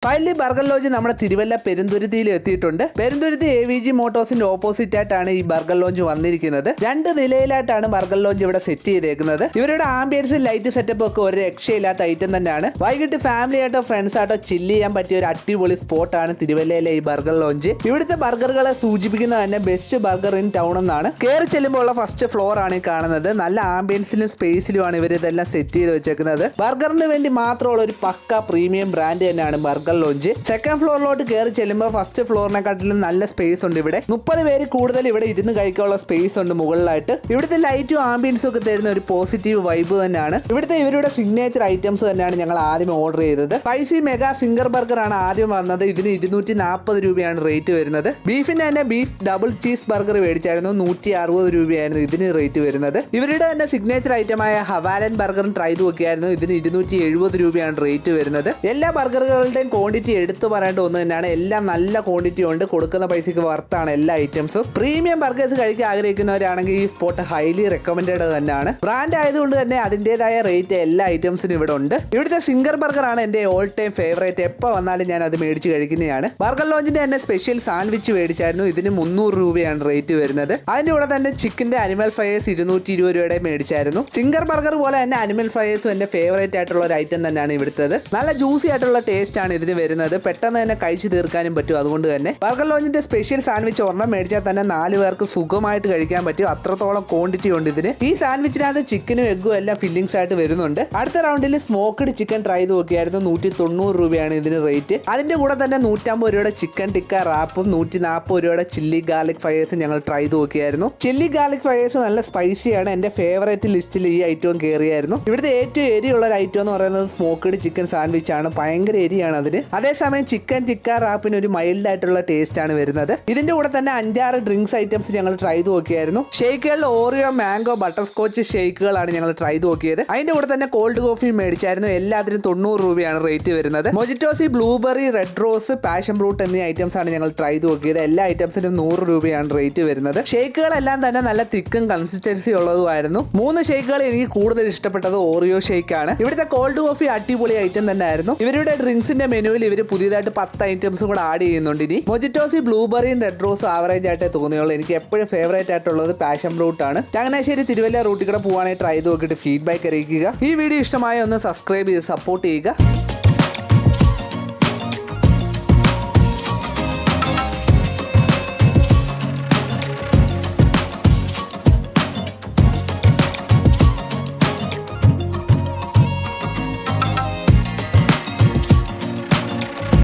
Finally burger launch നമ്മുടെ തിരുവല്ല പെരുന്തുരുത്തിയിൽ എത്തിയിട്ടുണ്ട്. Perumthuruthi AVG മോട്ടോഴ്സിന്റെ opposite ആയിട്ടാണ് ഈ ബർഗർ ലോഞ്ച് വന്നിരിക്കുന്നത്. 2 നിലയിലായിട്ടാണ് ബർഗർ ലോഞ്ച് ഇവിടെ സെറ്റ് ചെയ്തേക്കുന്നത്. ഇവരുടെ ആംബിയൻസ് ലൈറ്റ് സെറ്റപ്പ് ഒക്കെ ഒരു രക്ഷയില്ലാത്ത ഐറ്റം തന്നെയാണ്. വൈകിട്ട് ഫാമിലി ആയിട്ടോ ഫ്രണ്ട്സ് ആയിട്ടോ ചില്ല് ചെയ്യാൻ പറ്റിയ ഒരു അടിപൊളി സ്പോട്ടാണ് തിരുവല്ലയിലെ ഈ ബർഗർ ലോഞ്ച്. ഇവിടുത്തെ ബർഗറുകളെ സൂചിപ്പിക്കുന്നത് തന്നെ ബെസ്റ്റ് ബർഗർ ഇൻ ടൗൺ എന്നാണ്. കയറി ചെല്ലുമ്പോൾ ഉള്ള ഫസ്റ്റ് ഫ്ലോർ ആണ് ഈ കാണുന്നത്. നല്ല ആംബിയൻസിലും സ്പേസിലുമാണ് ഇവർ ഇതെല്ലാം സെറ്റ് ചെയ്ത് വെച്ചേക്കുന്നത്. ബർഗറിന് വേണ്ടി മാത്രമുള്ള ഒരു പക്ക പ്രീമിയം ബ്രാൻഡ് തന്നെയാണ് ബർഗർ ലോഞ്ച്. സെക്കൻഡ് ഫ്ലോറിലോട്ട് കയറി ചെല്ലുമ്പോൾ ഫസ്റ്റ് ഫ്ലോറിനെക്കാട്ടിലും നല്ല സ്പേസ് ഉണ്ട്. ഇവിടെ 30 പേര് കൂടുതൽ ഇവിടെ ഇരുന്ന് കഴിക്കാനുള്ള സ്പേസ് ഉണ്ട് മുകളിലായിട്ട്. ഇവിടുത്തെ ലൈറ്റും ആംബിയൻസും ഒക്കെ തരുന്ന ഒരു പോസിറ്റീവ് വൈബ് തന്നെയാണ്. ഇവിടുത്തെ ഇവരുടെ സിഗ്നേച്ചർ ഐറ്റംസ് തന്നെയാണ് ഞങ്ങൾ ആദ്യം ഓർഡർ ചെയ്തത്. സ്പൈസി മെഗാ ഫിംഗർ ബർഗർ ആണ് ആദ്യം വന്നത്. ഇതിന് 240 രൂപയാണ് റേറ്റ് വരുന്നത്. ബീഫിന്റെ തന്നെ ബീഫ് ഡബിൾ ചീസ് ബർഗർ മേടിച്ചായിരുന്നു. 160 രൂപയായിരുന്നു ഇതിന് റേറ്റ് വരുന്നത്. ഇവരുടെ തന്നെ സിഗ്നേച്ചർ ഐറ്റമായ ഹവാലൻ ബർഗറും ട്രൈ നോക്കിയായിരുന്നു. ഇതിന് 270 രൂപയാണ് റേറ്റ് വരുന്നത്. എല്ലാ ബർഗറുകളുടെയും ക്വാണ്ടിറ്റി എടുത്തു പറയേണ്ട ഒന്ന് തന്നെയാണ്. എല്ലാം നല്ല ക്വാണ്ടിറ്റി ഉണ്ട്. കൊടുക്കുന്ന പൈസക്ക് വർത്താണ് എല്ലാ ഐറ്റംസും. പ്രീമിയം ബർഗേഴ്സ് കഴിക്കാൻ ആഗ്രഹിക്കുന്നവരാണെങ്കിൽ ഈ സ്പോട്ട് ഹൈലി റെക്കമെൻഡഡ് തന്നെയാണ്. ബ്രാൻഡ് ആയതുകൊണ്ട് തന്നെ അതിൻ്റെതായ റേറ്റ് എല്ലാ ഐറ്റംസിനും ഇവിടെ ഉണ്ട്. ഇവിടുത്തെ ഫിംഗർ ബർഗർ ആണ് എൻ്റെ ഓൾ ടൈം ഫേവറേറ്റ്. എപ്പോൾ വന്നാലും ഞാൻ അത് മേടിച്ച് കഴിക്കുന്നതാണ്. ബർഗർ ലോഞ്ചിന്റെ തന്നെ സ്പെഷ്യൽ സാൻഡ്വിച്ച് മേടിച്ചായിരുന്നു. ഇതിന് 300 രൂപയാണ് റേറ്റ് വരുന്നത്. അതിന്റെ കൂടെ തന്നെ ചിക്കന്റെ അനിമൽ ഫ്രൈസ് 220 രൂപയുടെ മേടിച്ചായിരുന്നു. ഫിംഗർ ബർഗർ പോലെ തന്നെ അനിമൽ ഫ്രൈസും എൻ്റെ ഫേവറേറ്റ് ആയിട്ടുള്ള ഒരു ഐറ്റം തന്നെയാണ് ഇവിടുത്തത്. നല്ല ജ്യൂസി ആയിട്ടുള്ള ടേസ്റ്റ് ആണ് ഇതിന് വരുന്നത്. പെട്ടെന്ന് തന്നെ കഴിച്ചു തീർക്കാനും പറ്റും. അതുകൊണ്ട് തന്നെ ബർഗർ ലോഞ്ചിന്റെ സ്പെഷ്യൽ സാൻഡ്വിച്ച് ഒരെണ്ണം മേടിച്ചാൽ തന്നെ 4 പേർക്ക് സുഖമായിട്ട് കഴിക്കാൻ പറ്റും. അത്രത്തോളം ക്വാണ്ടിറ്റി ഉണ്ട് ഇതിന്. ഈ സാൻഡ്വിച്ചിനകത്ത് ചിക്കനും എഗ്ഗും എല്ലാം ഫില്ലിങ്സ് ആയിട്ട് വരുന്നുണ്ട്. അടുത്ത റൗണ്ടിൽ സ്മോക്ക്ഡ് ചിക്കൻ ട്രൈ നോക്കിയായിരുന്നു. 190 രൂപയാണ് ഇതിന് റേറ്റ്. അതിന്റെ കൂടെ തന്നെ 150 രൂപയുടെ ചിക്കൻ ടിക്ക റാപ്പും 140 രൂപയുടെ ചില്ലി ഗാർലിക് ഫ്രൈസും ഞങ്ങൾ ട്രൈ നോക്കിയായിരുന്നു. ചില്ലി ഗാർലിക് ഫ്രൈസ് നല്ല സ്പൈസിയാണ്. എന്റെ ഫേവറേറ്റ് ലിസ്റ്റിൽ ഈ ഐറ്റവും കയറിയായിരുന്നു. ഇവിടുത്തെ ഏറ്റവും എരിയുള്ള ഒരു ഐറ്റം എന്ന് പറയുന്നത് സ്മോക്ക്ഡ് ചിക്കൻ സാൻഡ്വിച്ച് ആണ്. ഭയങ്കര എരിയാണ് അതിന്. അതേസമയം ചിക്കൻ ടിക്ക റാപ്പിന് ഒരു മൈൽഡ് ആയിട്ടുള്ള ടേസ്റ്റ് ആണ് വരുന്നത്. ഇതിന്റെ കൂടെ തന്നെ 5-6 ഡ്രിങ്ക്സ് ഐറ്റംസ് ഞങ്ങൾ ട്രൈ നോക്കിയായിരുന്നു. ഷേക്കുകളിൽ ഓറിയോ മാംഗോ ബട്ടർ സ്കോച്ച് ഷേക്കുകളാണ് ഞങ്ങൾ ട്രൈ നോക്കിയത്. അതിന്റെ കൂടെ തന്നെ കോൾഡ് കോഫി മേടിച്ചായിരുന്നു. എല്ലാത്തിനും 90 രൂപയാണ് റേറ്റ് വരുന്നത്. മൊജിറ്റോസി blueberry red rose passion fruit എന്നീ ഐറ്റംസ് ആണ് ഞങ്ങൾ ട്രൈ നോക്കിയത്. എല്ലാ ഐറ്റംസിനും 100 രൂപയാണ് റേറ്റ് വരുന്നത്. ഷേക്കുകളെല്ലാം തന്നെ നല്ല തിക്കും കൺസിസ്റ്റൻസി ഉള്ളതുമായിരുന്നു. 3 ഷേക്കുകൾ എനിക്ക് കൂടുതൽ ഇഷ്ടപ്പെട്ടത് ഓറിയോ ഷേക്ക് ആണ്. ഇവിടുത്തെ കോൾഡ് കോഫി അടിപൊളി ഐറ്റം തന്നെ ആയിരുന്നു. ഇവരുടെ ഡ്രിങ്ക്സിന്റെ മെനുവിൽ ഇവർ പുതിയതായിട്ട് 10 ഐറ്റംസും കൂടെ ആഡ് ചെയ്യുന്നുണ്ട്. ഇനി മൊജിറ്റോസി ബ്ലൂബെറിയും റെഡ് റോസ് ആവറേജ് ആയിട്ടേ തോന്നിയുള്ളൂ. എനിക്ക് എപ്പോഴും ഫേവറേറ്റ് ആയിട്ടുള്ളത് പാഷൻ ഫ്രൂട്ട് ആണ്. ചങ്ങനാശ്ശേരി തിരുവല്ല റൂട്ടിൽ കൂടെ പോവാണെങ്കിൽ ട്രൈ നോക്കിയിട്ട് ഫീഡ്ബാക്ക് അറിയിക്കുക. ഈ വീഡിയോ ഇഷ്ടമായ ഒന്ന് സബ്സ്ക്രൈബ് ചെയ്ത് സപ്പോർട്ട് ചെയ്യുക.